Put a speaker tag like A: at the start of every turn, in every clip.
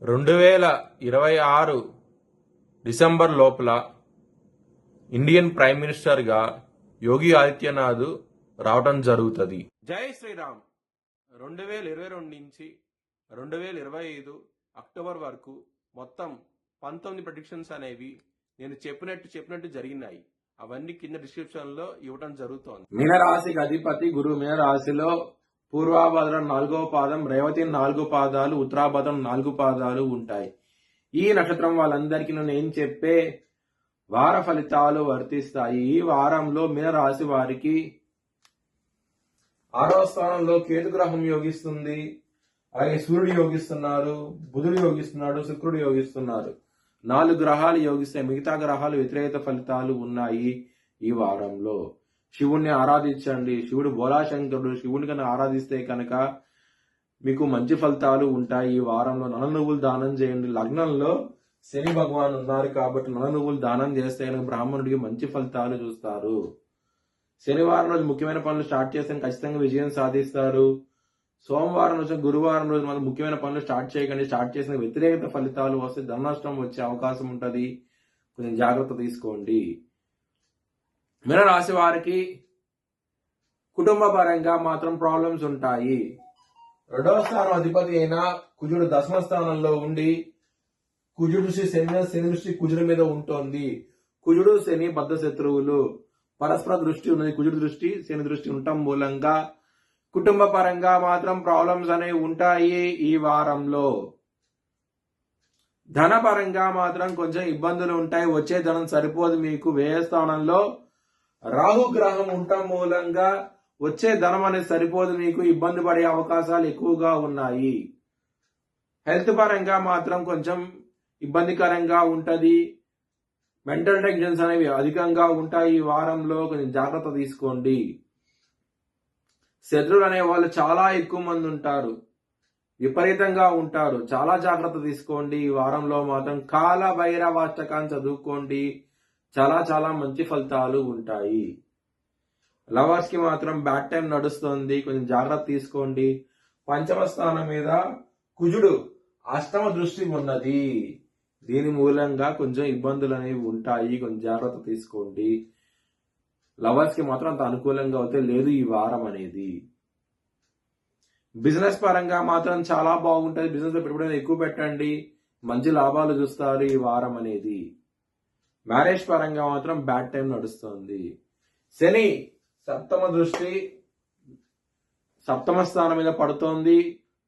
A: 2026 December లోపల Indian prime మినిస్టర్గా యోగి ఆదిత్యనాథ్ రావటం జరుగుతుంది. జై శ్రీరామ్. 2022 నుంచి 2025 అక్టోబర్ వరకు మొత్తం 19 ప్రెడిక్షన్స్ అనేవి నేను చెప్పినట్టు జరిగినాయి. అవన్నీ కింద డిస్క్రిప్షన్ లో ఇవ్వడం జరుగుతోంది. మీనరాశికి అధిపతి గురువు. మీనరాశిలో పూర్వాభద్రం 4వ పాదం, రేవతి 4 పాదాలు, ఉత్తరాభద్రం 4 పాదాలు ఉంటాయి. ఈ నక్షత్రం వాళ్ళందరికీ నేను చెప్పే వార ఫలితాలు వర్తిస్తాయి. ఈ వారంలో మీనరాశి వారికి 6వ స్థానంలో కేతు గ్రహం యోగిస్తుంది. అలాగే సూర్యుడు యోగిస్తున్నారు, బుధుడు యోగిస్తున్నాడు, శుక్రుడు యోగిస్తున్నారు. 4 గ్రహాలు యోగిస్తాయి. మిగతా గ్రహాలు వ్యతిరేక ఫలితాలు ఉన్నాయి. ఈ వారంలో శివుణ్ణి ఆరాధించండి. శివుడు బోలాశంకరుడు. శివుని కనుక ఆరాధిస్తే కనుక మీకు మంచి ఫలితాలు ఉంటాయి. ఈ వారంలో నల్ల నువ్వులు దానం చేయండి. లగ్నంలో శని భగవాన్ ఉన్నారు కాబట్టి నల్ల నువ్వులు దానం చేస్తే కనుక బ్రాహ్మణుడికి మంచి ఫలితాలు చూస్తారు. శనివారం రోజు ముఖ్యమైన పనులు స్టార్ట్ చేస్తే ఖచ్చితంగా విజయం సాధిస్తారు. సోమవారం రోజు, గురువారం రోజు మనం ముఖ్యమైన పనులు స్టార్ట్ చేయకండి. స్టార్ట్ చేసిన వ్యతిరేకత ఫలితాలు వస్తే ధన నష్టం వచ్చే అవకాశం ఉంటుంది. కొంచెం జాగ్రత్త తీసుకోండి. మీనరాశి వారికి కుటుంబ పరంగా మాత్రం ప్రాబ్లమ్స్ ఉంటాయి. 2వ స్థానం అధిపతి అయిన కుజుడు 10వ స్థానంలో ఉండి కుజుడు శని దృష్టి కుజుడి మీద ఉంటుంది. కుజుడు శని బద్ధ శత్రువులు. పరస్పర దృష్టి ఉన్నది. కుజుడు దృష్టి శని దృష్టి ఉండటం మూలంగా కుటుంబ పరంగా మాత్రం ప్రాబ్లమ్స్ అనేవి ఉంటాయి. ఈ వారంలో ధన పరంగా మాత్రం కొంచెం ఇబ్బందులు ఉంటాయి. వచ్చే ధనం సరిపోదు మీకు. వ్యయ స్థానంలో రాహు గ్రహం ఉండటం మూలంగా వచ్చే ధనం అనేది సరిపోదు మీకు. ఇబ్బంది పడే అవకాశాలు ఎక్కువగా ఉన్నాయి. హెల్త్ పరంగా మాత్రం కొంచెం ఇబ్బందికరంగా ఉంటది. మెంటల్ టెన్షన్స్ అనేవి అధికంగా ఉంటాయి. ఈ వారంలో కొంచెం జాగ్రత్త తీసుకోండి. శత్రువులు అనే వాళ్ళు చాలా ఎక్కువ మంది ఉంటారు. విపరీతంగా ఉంటారు. చాలా జాగ్రత్త తీసుకోండి. ఈ వారంలో మాత్రం కాల భైరవాష్టకాన్ని చదువుకోండి. చాలా మంచి ఫలితాలు ఉంటాయి. లవర్స్ కి మాత్రం బ్యాడ్ టైం నడుస్తుంది. కొంచెం జాగ్రత్త తీసుకోండి. 5వ స్థానం మీద కుజుడు 8వ దృష్టి ఉన్నది. దీని మూలంగా కొంచెం ఇబ్బందులు అనేవి ఉంటాయి. కొంచెం జాగ్రత్త తీసుకోండి. లవర్స్ కి మాత్రం అంత అనుకూలంగా అయితే లేదు ఈ వారం అనేది. బిజినెస్ పరంగా మాత్రం చాలా బాగుంటుంది. బిజినెస్ లో పెట్టుబడి ఎక్కువ పెట్టండి. మంచి లాభాలు చూస్తారు ఈ వారం అనేది. మ్యారేజ్ పరంగా మాత్రం బ్యాడ్ టైం నడుస్తుంది. శని 7వ దృష్టి 7వ స్థానం మీద పడుతోంది.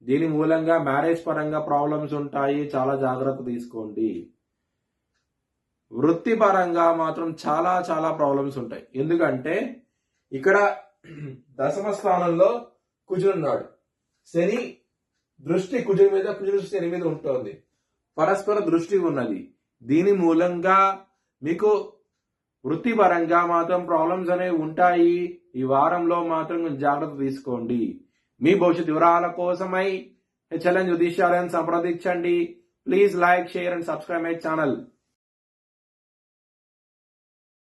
A: దీని మూలంగా మ్యారేజ్ పరంగా ప్రాబ్లమ్స్ ఉంటాయి. చాలా జాగ్రత్త తీసుకోండి. వృత్తి పరంగా మాత్రం చాలా ప్రాబ్లమ్స్ ఉంటాయి. ఎందుకంటే ఇక్కడ 10వ స్థానంలో కుజుడున్నాడు. శని దృష్టి కుజుడి మీద, కుజుడు దృష్టి శని మీద ఉంటుంది. పరస్పర దృష్టి ఉన్నది. దీని మూలంగా మీకు వృత్తిపరంగా మాత్రం ప్రాబ్లమ్స్ అనేవి ఉంటాయి. ఈ వారంలో మాత్రం కొంచెం జాగ్రత్త తీసుకోండి. మీ భవిష్యత్ వివరాల కోసమై HLN జ్యోతిష్యాలయాన్ని సంప్రదించండి. Please like, share and subscribe my channel.